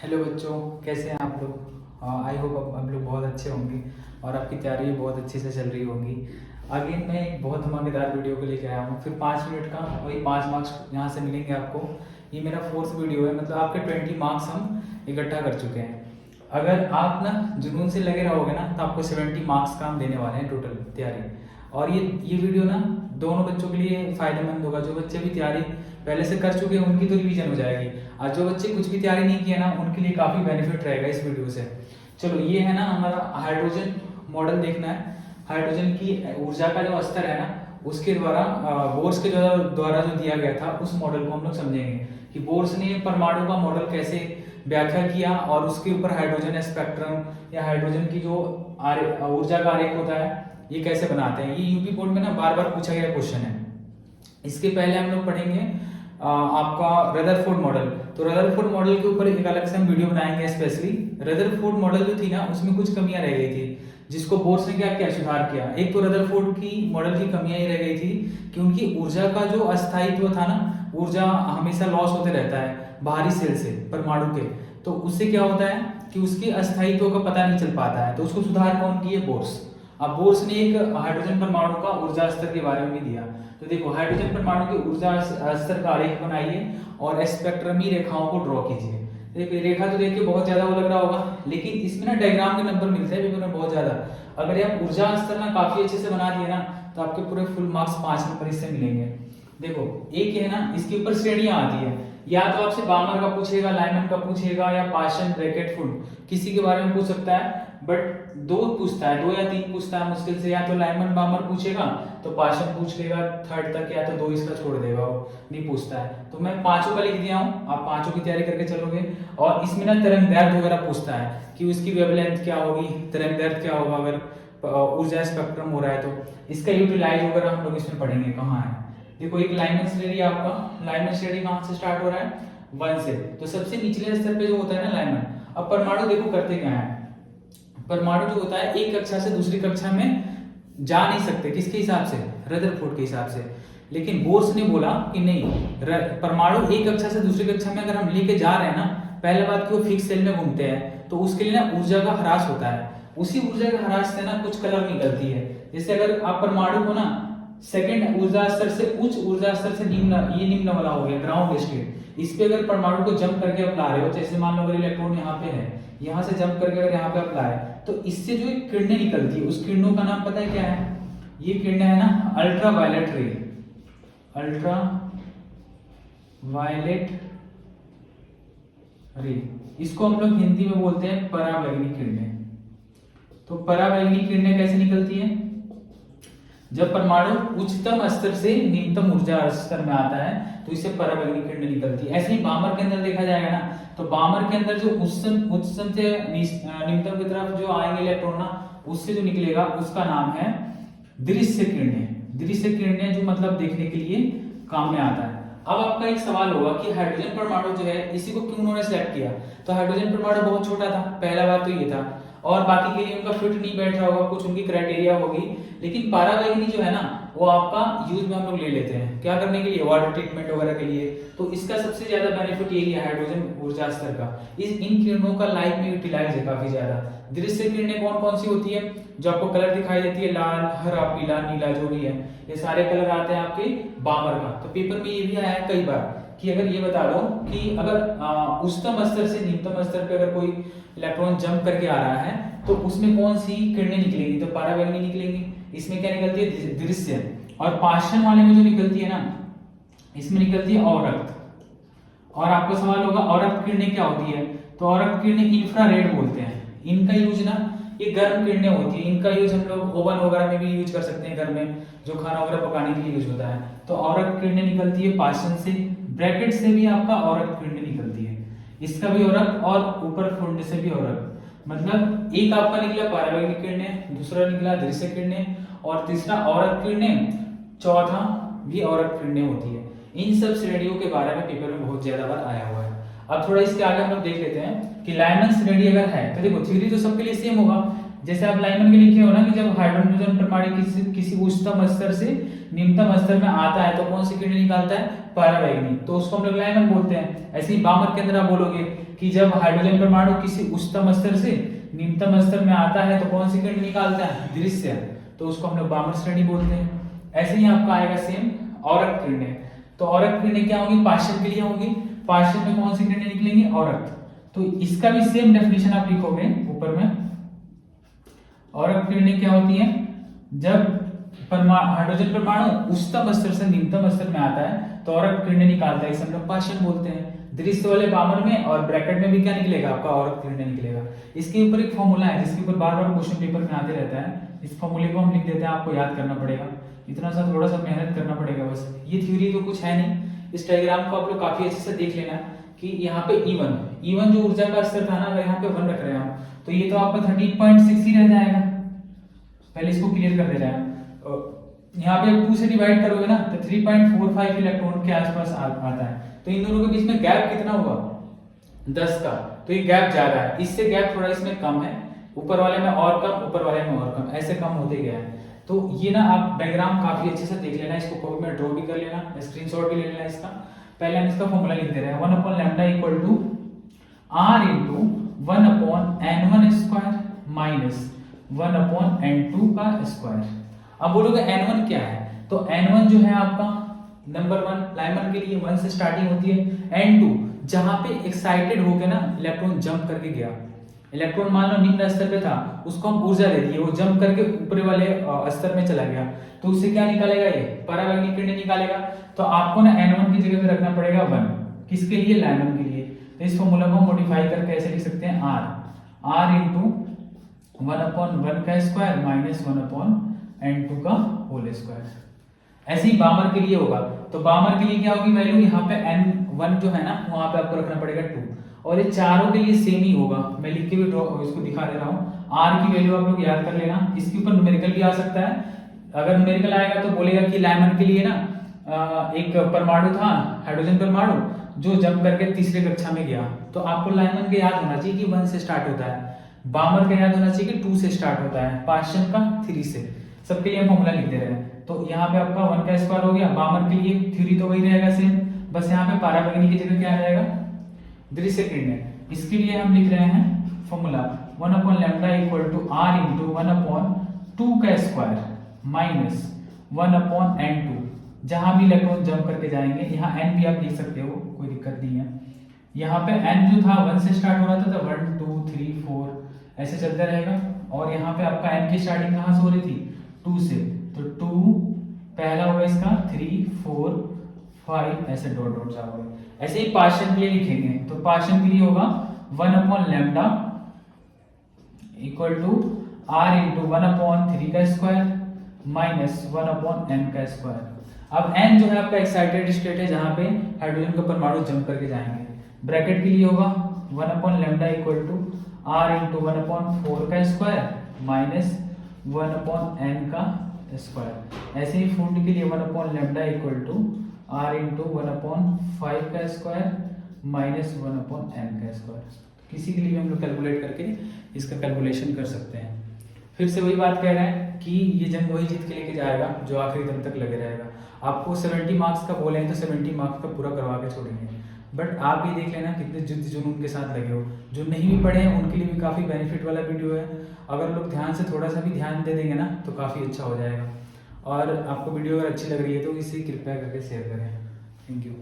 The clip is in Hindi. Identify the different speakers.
Speaker 1: हेलो बच्चों, कैसे हैं आप लोग। आई होप आप लोग बहुत अच्छे होंगे और आपकी तैयारी भी बहुत अच्छे से चल रही होगी। अगेन मैं एक बहुत धमाकेदार वीडियो को लेके आया हूँ। फिर 5 मिनट का वही 5 मार्क्स यहाँ से मिलेंगे आपको। ये मेरा फोर्थ वीडियो है, मतलब आपके 20 मार्क्स हम इकट्ठा कर चुके हैं। अगर आप ना जुनून से लगे रहोगे ना तो आपको 70 मार्क्स का हम देने वाले हैं टोटल तैयारी। और ये वीडियो ना दोनों बच्चों के लिए फायदेमंद होगा। जो बच्चे भी तैयारी पहले से कर चुके हैं उनकी तो रिवीजन हो जाएगी, और जो बच्चे कुछ भी तैयारी नहीं किया ना उनके लिए काफ़ी बेनिफिट रहेगा इस वीडियो से। चलो, ये है ना हमारा हाइड्रोजन मॉडल देखना है। हाइड्रोजन की ऊर्जा का जो स्तर है ना उसके द्वारा बोर्स के द्वारा जो दिया गया था उस मॉडल को हम लोग समझेंगे कि बोर्स ने परमाणु का मॉडल कैसे व्याख्या किया और उसके ऊपर हाइड्रोजन स्पेक्ट्रम या हाइड्रोजन की जो ऊर्जा का आरेख होता है ये कैसे बनाते हैं। ये यूपी बोर्ड में ना बार बार पूछा गया क्वेश्चन है। इसके पहले हम लोग पढ़ेंगे आपका रदरफोर्ड मॉडल। तो रदरफोर्ड मॉडल के ऊपर एक अलग से हम वीडियो बनाएंगे स्पेशली। रदरफोर्ड मॉडल जो थी ना उसमें कुछ कमियां रह गई थी, जिसको बोर्स ने क्या क्या सुधार किया। एक तो रदरफोर्ड की मॉडल की कमियां ये रह गई थी कि उनकी ऊर्जा का जो अस्थायित्व था ना, ऊर्जा हमेशा लॉस होते रहता है बाहरी सेल से परमाणु के। तो उससे क्या होता है कि उसके अस्थायित्व का पता नहीं चल पाता है। तो उसको सुधार कौन किए? बोर्स। अब बोर्स ने एक हाइड्रोजन परमाणु का ऊर्जा स्तर के बारे में भी दिया। तो देखो, हाइड्रोजन परमाणु के ऊर्जा स्तर का आरेख बनाइए और स्पेक्ट्रमी रेखाओं को ड्रॉ कीजिए। देखिए, रेखा तो देखिए बहुत ज्यादा वो लग रहा होगा, लेकिन इसमें ना डायग्राम के नंबर मिलते हैं पेपर में बहुत ज्यादा। अगर आप ऊर्जा स्तर ना काफी अच्छे से बना दिए ना तो आपके पूरे फुल मार्क्स 5 नंबर इससे मिलेंगे। देखो, एक है ना इसके ऊपर श्रेणियां आती है। या तो आपसे बामर का पूछेगा, लाइमन का पूछेगा, या पाशन, ब्रैकेट, फुड किसी के बारे में पूछ सकता है। बट दो पूछता है, 2 या 3 पूछता है मुश्किल से। या तो लाइमन बामर पूछेगा तो पाशन पूछ लेगा थर्ड तक, या तो 2 इसका छोड़ देगा, वो नहीं पूछता है। तो मैं 5 का लिख दिया हूँ, आप 5 की तैयारी करके चलोगे। और इसमें ना तरंग दैर्ध्य वगैरह पूछता है कि उसकी वेवलेंथ क्या होगी, तरंग दैर्ध्य क्या होगा अगर ऊर्जा स्पेक्ट्रम हो रहा है। तो इसका यूटिलाइज वगैरह हम लोग इसमें पढ़ेंगे कहाँ है। देखो, एक लाइमन श्रेणी आपका, लाइमन श्रेणी कहाँ से स्टार्ट हो रहा है? 1 से। तो सबसे निचले स्तर पे जो होता है ना लाइमन। अब परमाणु देखो करते क्या है। परमाणु जो होता है एक कक्षा से दूसरी कक्षा में जा नहीं सकते। किसके हिसाब से? रदरफोर्ड के हिसाब से। लेकिन बोर्स ने बोला कि नहीं, परमाणु एक कक्षा से दूसरी कक्षा में अगर हम लेके जा रहे हैं ना, पहले बात कि वो फिक्स सेल में घूमते हैं, तो उसके लिए ना ऊर्जा का ह्रास होता है। उसी ऊर्जा के ह्रास से ना कुछ कलर निकलती है। जैसे अगर आप परमाणु को ना सेकंड ऊर्जा स्तर से उच्च ऊर्जा स्तर से निम्न, ये निम्न वाला हो गया ग्राउंड स्टेट, इस पे अगर परमाणु को जंप करके आप ला रहे हो, जैसे मान लो अगर इलेक्ट्रॉन यहाँ पे है, यहाँ से जंप करके अगर यहाँ पे आप लाए, तो इससे जो एक किरणें निकलती है उस किरणों का नाम पता है क्या है? ये किरणें है ना अल्ट्रा वायलेट रे। अल्ट्रा वायलेट रे, इसको हम लोग हिंदी में बोलते हैं परावैंगनी किरणें। तो परावैंगनी किरणें कैसे निकलती है? जब परमाणु उच्चतम स्तर से निम्नतम ऊर्जा स्तर में आता है तो इससे परावैंगनी किरणें निकलती है। ऐसे ही बामर के अंदर देखा जाएगा ना, तो बामर के अंदर जो उच्चतम से निम्नतम की तरफ जो आएंगे इलेक्ट्रॉन ना, उससे जो निकलेगा उसका नाम है दृश्य किरणें। दृश्य किरणें जो मतलब देखने के लिए काम में आता है। अब आपका एक सवाल होगा कि हाइड्रोजन परमाणु जो है इसी को क्यों उन्होंने सेलेक्ट किया? तो हाइड्रोजन परमाणु बहुत छोटा था, पहला बात तो ये था, और बाकी के लिए उनका फिट नहीं बैठ रहा होगा, कुछ उनकी क्राइटेरिया होगी। लेकिन पारावैंगनी जो है ना वो आपका यूज में हम लोग ले लेते हैं क्या करने के लिए? वाटर ट्रीटमेंट वगैरह के लिए। तो इसका सबसे ज्यादा बेनिफिट यही है हाइड्रोजन ऊर्जा स्तर का। इन किरणों का लाइफ में यूटिलाइज है काफी ज्यादा। दृश्य किरणें कौन कौन सी होती है जो आपको कलर दिखाई देती है? लाल, हरा, पीला, नीला, जो भी है, ये सारे कलर आते हैं आपके बामर का। तो पेपर में ये भी आया है कई बार कि अगर ये बता दो कि अगर उच्चतम स्तर से निम्नतम स्तर पे अगर कोई इलेक्ट्रॉन जंप करके आ रहा है तो उसमें कौन सी किरणें निकलेंगी? तो पारावैंगनी निकलेंगी। इसमें क्या निकलती है? दृश्य। और पाषाण वाले में जो निकलती है ना, इसमें निकलती है औरक्त। और आपका सवाल होगा औरक्त किरणें क्या होती है? तो औरक्त किरणें इंफ्रारेड बोलते हैं। इनका यूज ना, ये गर्म किरणें होती है, इनका यूज हम लोग ओवन वगैरह में भी यूज कर सकते हैं, घर में जो खाना वगैरह पकाने के लिए यूज होता है। तो औरक्त किरणें निकलती है पाषाण से। ब्रैकेट से भी आपका औरक्त किरणें निकलती है, इसका भी औरक्त, और ऊपर फुंड से भी औरक्त। मतलब एक आपका निकला पारावैंगनी किरणें, दूसरा निकला दृश्य किरणें, और तीसरा औरक्त किरणें, चौथा भी औरक्त किरणें होती है। इन सब श्रेणियों के बारे में पेपर में बहुत ज्यादा बार आया हुआ है। अब थोड़ा इसके आगे हम लोग देख लेते हैं कि लाइमन श्रेणी अगर है तो देखो थ्योरी तो सबके लिए सेम होगा, जैसे आप लाइमन के लिखे हो ना कि जब हाइड्रोजन परमाणु किसी उच्चतम स्तर से निम्नतम स्तर में आता है तो कौन सी किरणें निकालता है, परावैंगनी, तो उसको हम लोग लाइमन बोलते हैं। ऐसे ही बामर के अंदर आप बोलोगे कि जब हाइड्रोजन परमाणु किसी उच्चतम स्तर से निम्नतम स्तर में आता है तो कौन सी किरण निकालता है, दृश्य, तो उसको हम लोग बामर श्रेणी बोलते हैं। ऐसे ही आपका आएगा सेम औरक किरणें। तो औरक किरणें क्या होंगी, पाश्चन के लिए होंगी। पाश्चन में कौन सी किरणें निकलेंगी, औरक। तो इसका भी सेम डेफिनेशन आप लिखोगे ऊपर में। औरक किरणें क्या होती हैं, जब हाइड्रोजन परमाणु उच्चतम स्तर से निम्नतम स्तर में आता है तो औरक किरणें निकालता है, इसे हम लोग पाश्चन बोलते हैं। दृश्य वाले बामर में और ब्रैकेट में भी क्या निकलेगा, आपका औरक किरणें निकलेगा। इसके ऊपर एक फॉर्मूला है जिसके ऊपर बार बार क्वेश्चन पेपर में आते रहता है, इस फॉर्मूले को हम लिख देते हैं, आपको याद करना पड़ेगा, इतना सा थोड़ा सा मेहनत करना पड़ेगा बस। ये थ्योरी तो कुछ है नहीं, इस डायग्राम को आप लोग काफी अच्छे से देख लेना कि यहाँ पे E1 जो ऊर्जा का स्तर था ना, अगर यहाँ पे 1 रख रहे हैं हम, तो ये तो आपका 13.6 ही रह जाएगा। पहले इसको क्लियर कर दे रहे हैं। यहाँ पे 2 से डिवाइड करोगे ना तो 3.45 इलेक्ट्रॉन के आसपास आता है। तो इन दोनों के बीच में गैप कितना हुआ, 10 का, तो ये गैप ज्यादा है, इससे गैप थोड़ा इसमें कम है, ऊपर वाले में और कम, ऊपर वाले में और कम, ऐसे कम होते गया है। तो ये ना आप डायग्राम काफी अच्छे से देख लेना, इसको कॉपी में ड्रॉ भी कर लेना, स्क्रीनशॉट भी ले लेना इसका। पहले हम इसका फॉर्मूला लिख दे रहे हैं, 1/λ equal to r into 1/n1 square minus 1/n2 का स्क्वायर। अब बोलोगे n1 क्या है, तो n1 जो है आपका नंबर 1 लाइमन के लिए 1 से स्टार्टिंग होती है। n2 जहां पे एक्साइटेड होके ना इलेक्ट्रॉन जंप करके गया, इलेक्ट्रॉन मान लो निम्न स्तर पे था, उसको हम ऊर्जा दे दी, वो जंप करके ऊपर वाले स्तर में चला गया, तो उससे क्या निकालेगा, ये परावैंगनी किरणें निकालेगा। तो आपको ना n1 की जगह पे रखना पड़ेगा 1, किसके लिए, लाइमन के लिए। तो इस फॉर्मूला को मॉडिफाई करके ऐसे लिख सकते हैं, r इंटू 1/1 का स्क्वायर माइनस 1/n2 का होल स्क्वायर। ऐसे ही बामर के लिए होगा, तो बामर के लिए क्या होगी वैल्यू, यहाँ पे n1 जो है ना वहां पे आपको रखना पड़ेगा 2, और ये चारों के लिए सेम ही होगा। मैं लिख के भी इसको दिखा दे रहा हूँ। r की वैल्यू आप लोग याद कर लेना, इसके ऊपर न्यूमेरिकल भी आ सकता है। अगर न्यूमेरिकल आएगा तो बोलेगा कि लाइमन के लिए ना एक परमाणु था, हाइड्रोजन परमाणु, जो जंप करके तीसरे कक्षा में गया, तो आपको लाइमन के याद होना चाहिए कि 1 से स्टार्ट होता है, बामर का याद होना चाहिए कि 2 से स्टार्ट होता है, पाश्चन का 3 से। सबके लिए हम फॉर्मूला लिख दे रहे हैं। तो यहाँ पे आपका 1 का स्क्वायर हो गया, बामर के लिए थ्योरी तो वही रहेगा सेम, बस यहाँ पे परावैंगनी की जगह क्या रहेगा, दृश्य किरणें। इसके लिए हम लिख रहे हैं formula 1/λ equal to r into 1/2 का स्क्वायर माइनस 1/n2। जहां भी इलेक्ट्रॉन जंप करके जाएंगे, यहाँ n भी आप लिख सकते हो, कोई दिक्कत नहीं है। यहाँ पे n जो था 1 से स्टार्ट हो रहा था, तो 1 2 3 4 ऐसे चलता रहेगा, और यहाँ पे आपका n की स्टार्टिंग कहाँ से हो रही थी, 2 से, तो 2 पहला होगा इसका, 3 4 5 ऐसे डॉट डॉट जाओगे। ऐसे ही पाश्चन के लिए लिखेंगे, तो पाश्चन के लिए होगा 1/λ इक्वल टू r इंटू 1/3 का स्क्वायर माइनस 1/n का स्क्वायर। अब n जो है आपका एक्साइटेड स्टेट है, जहां पे हाइड्रोजन का परमाणु जंप करके जाएंगे। ब्रैकेट के लिए होगा 1/λ इक्वल टू r इंटू 1/4 का स्क्वायर माइनस 1/n का स्क्वायर। ऐसे ही फूड के लिए 1/λ इक्वल टू r इंटू 1/5 का स्क्वायर माइनस 1/n का स्क्वायर। किसी के लिए भी हम लोग कैलकुलेट करके इसका कैलकुलेशन कर सकते हैं। फिर से वही बात कह रहे हैं कि ये जंग वही जीत के लेके जाएगा जो आखिरी दिन तक लगे रहेगा। आपको 70 मार्क्स का बोले तो 70 मार्क्स का पूरा करवा के छोड़ेंगे, बट आप भी देख लेना कितने जिद्द जुनून के साथ लगे हो। जो नहीं भी पढ़े हैं उनके लिए भी काफ़ी बेनिफिट वाला वीडियो है। अगर लोग ध्यान से थोड़ा सा भी ध्यान दे देंगे ना तो काफ़ी अच्छा हो जाएगा। और आपको वीडियो अगर अच्छी लग रही है तो इसे कृपया करके शेयर करें। Thank you.